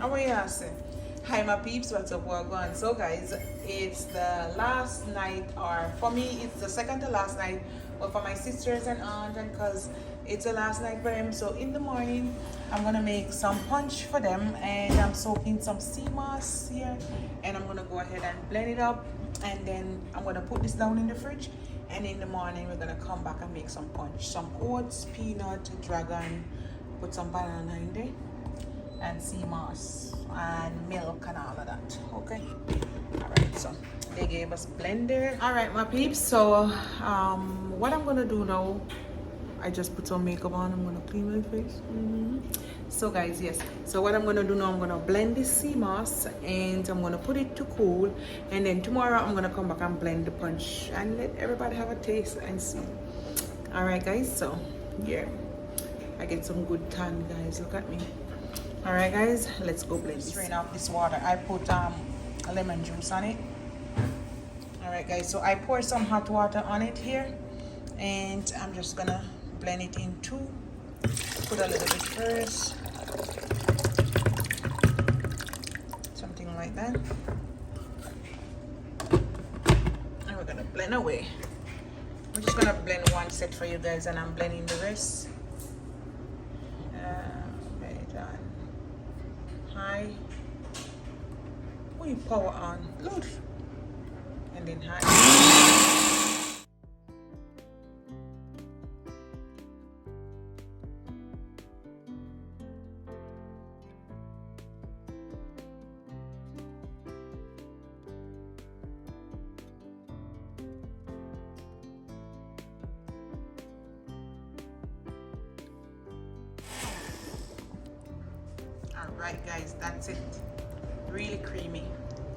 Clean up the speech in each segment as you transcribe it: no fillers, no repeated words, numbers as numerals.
How are you say? Hi my peeps, what's up, what going? So guys, it's the last night, or for me it's the second to last night, but for my sisters and aunt and cuz it's the last night for them. So in the morning I'm gonna make some punch for them, and I'm soaking some sea moss here, and I'm gonna go ahead and blend it up, and then I'm gonna put this down in the fridge, and in the morning we're gonna come back and make some punch, some oats, peanut, dragon, put some banana in there, and sea moss and milk and all of that. Okay, all right, so they gave us blender. All right my peeps, so what I'm gonna do now, I just put some makeup on. I'm gonna clean my face. So guys, yes, so what I'm gonna do now, I'm gonna blend this sea moss and I'm gonna put it to cool, and then tomorrow I'm gonna come back and blend the punch and let everybody have a taste and see. All right guys, so yeah, I get some good tan, guys, look at me. All right guys, let's go blend this. Strain off this water. I put lemon juice on it. All right guys, so I pour some hot water on it here, and I'm just gonna blend it in two. Put a little bit first, something like that, and we're gonna blend away. I'm just gonna blend one set for you guys, and I'm blending the rest. High, we power on, load, and then high. Alright guys, that's it. Really creamy.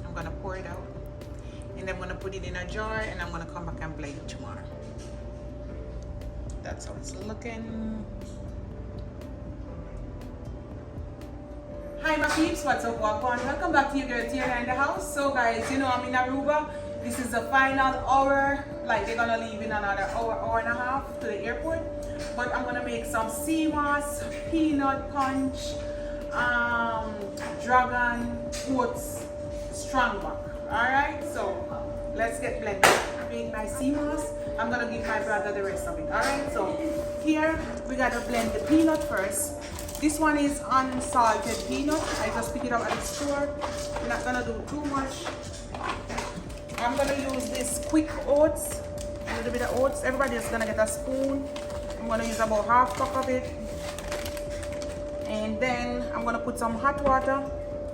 I'm gonna pour it out, and I'm gonna put it in a jar, and I'm gonna come back and blend it tomorrow. That's how it's looking. Hi my peeps, what's up, what going? Welcome back to your girl Tia in the house. So guys, you know I'm in Aruba. This is the final hour, like they're gonna leave in another hour and a half to the airport, but I'm gonna make some sea moss, peanut punch, dragon, oats, strong back. All right, so let's get blended. I made my sea moss. I'm gonna give my brother the rest of it. All right, so here we gotta blend the peanut first. This one is unsalted peanut. I just pick it up at the store. We're not gonna do too much. I'm gonna use this quick oats, a little bit of oats. Everybody is gonna get a spoon. I'm gonna use about half cup of it. And then I'm gonna put some hot water.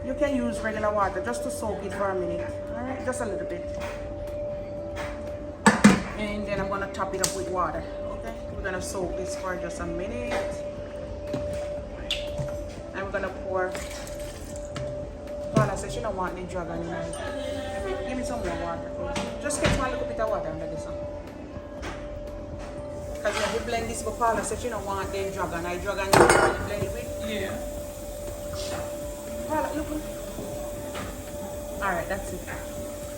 You can use regular water just to soak it for a minute. All right, just a little bit. And then I'm gonna top it up with water. Okay, we're gonna soak this for just a minute. And we're gonna pour. Paula said she don't want the dragon in it. Give me some more water, please. Just get one little bit of water under this one. Because when we blend this, but Paula said she don't want the dragon. I dragon you blend it with. Yeah. Paula, look. Alright, that's it.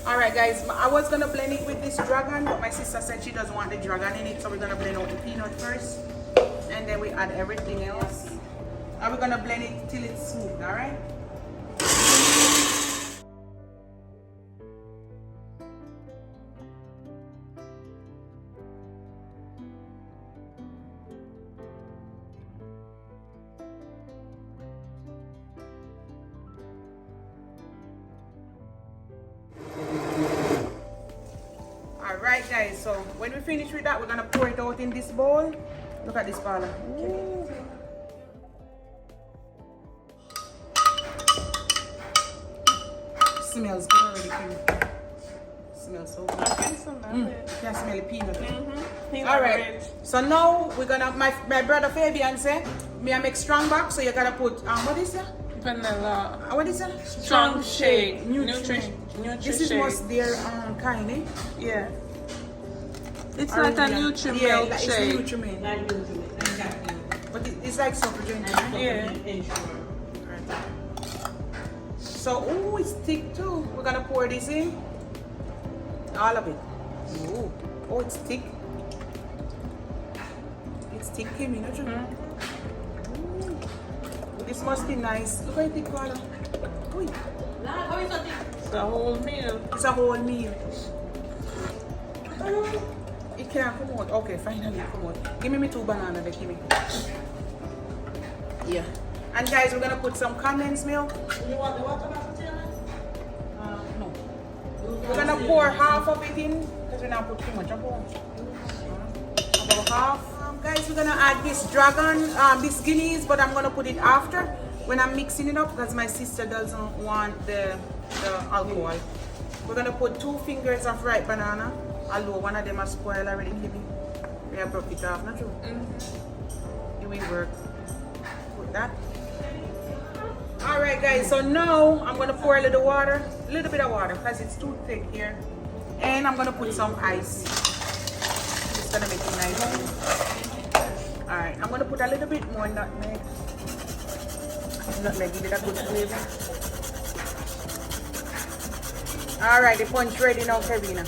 Alright guys, I was gonna blend it with this dragon, but my sister said she doesn't want the dragon in it, so we're gonna blend out the peanut first, and then we add everything else. And we're gonna blend it till it's smooth, alright? Alright guys, so when we finish with that, we're gonna pour it out in this bowl. Look at this, Paula. Ooh. Smells good already, Kim. Smells so good. I can smell it. You can smell the peanut. Alright, so now we're gonna, my brother Fabian said, me I make strong back, so you gotta put, what is that? Vanilla. What is that? Strong shake. Nutrition. This is most their kind, eh? Yeah. It's like a Nutri milk shake. It's Nutri milk. But it's like soft drink. Yeah. So, ooh, it's thick too. We're gonna pour this in. All of it. Ooh. Oh, it's thick. It's thick, Kimmy, not you? This must be nice. Look at the color. Uy. It's a whole meal. It's a whole meal. It can't come out. Okay, finally come out. Give me 2 bananas, give me. Yeah. And guys, we're gonna put some condensed milk. You want the water No. We're gonna pour half of it in because we're not put too much. About half. Guys, we're gonna add this dragon, this guineas, but I'm gonna put it after when I'm mixing it up because my sister doesn't want the alcohol. We're gonna put 2 fingers of ripe banana. Although one of them are spoiled already, Kimmy. We have broke it off, not true? It will work. Put that. Alright guys, so now I'm gonna pour a little water, a little bit of water because it's too thick here. And I'm gonna put some ice. It's gonna make it nice. Alright, I'm gonna put a little bit more nutmeg. Nutmeg, give it a good flavor. Alright, the punch ready now, Karina.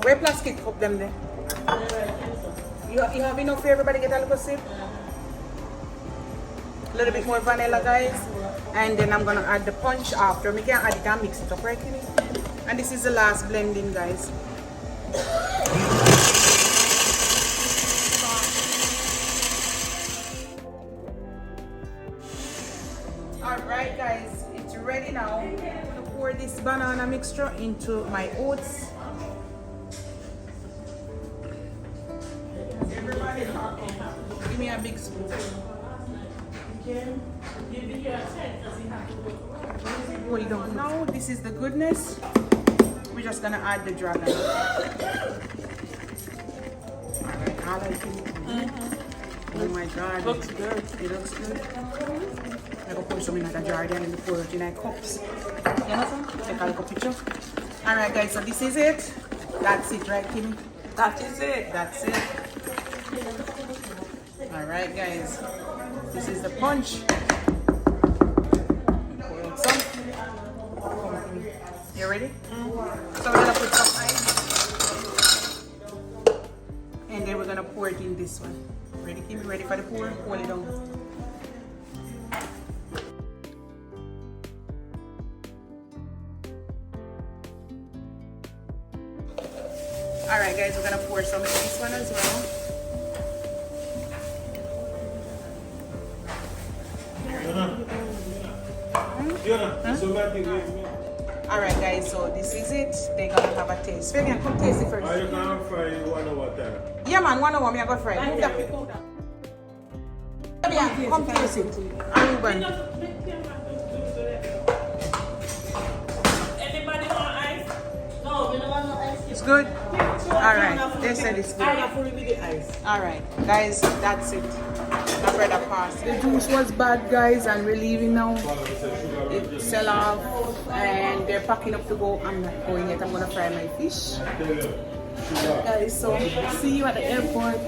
Where plastic cup them there? You have enough for everybody get a little sip? A little bit more vanilla, guys. And then I'm gonna add the punch after. We can add it and mix it up, right, Kimmy? And this is the last blending, guys. Alright, guys, it's ready now. I'm gonna pour this banana mixture into my oats. Everybody, give me a big spoon. Hold it on. Now this is the goodness. We're just gonna add the dragon. Alright, I like it. Oh my god. Looks good. It looks good. I'm gonna pour some in a jar then and pour it in cups. You know, take a little picture. Alright guys, so this is it. That's it, right, Kimmy? That is it. That's it. Alright guys. This is the punch. Pour out some. You ready? So we're gonna put some ice. And then we're gonna pour it in this one. Ready, Kimmy? Ready for the pour? Hold it down. Alright guys, we're gonna pour some in this one as well. Alright guys, so this is it. They're gonna have a taste. Fabian, come taste it first. Are you gonna fry 1 hour time? Yeah man, 1 hour, me I go fry. Move that. Fabian, come taste it. Ruben. Anybody want ice? No, we don't want no ice. It's good? Alright, they said it's good. Alright, guys, that's it. My brother passed. The juice was bad, guys, and we're leaving now. It sell off, and they're packing up to go. I'm not going yet. I'm gonna fry my fish. Guys, so see you at the airport.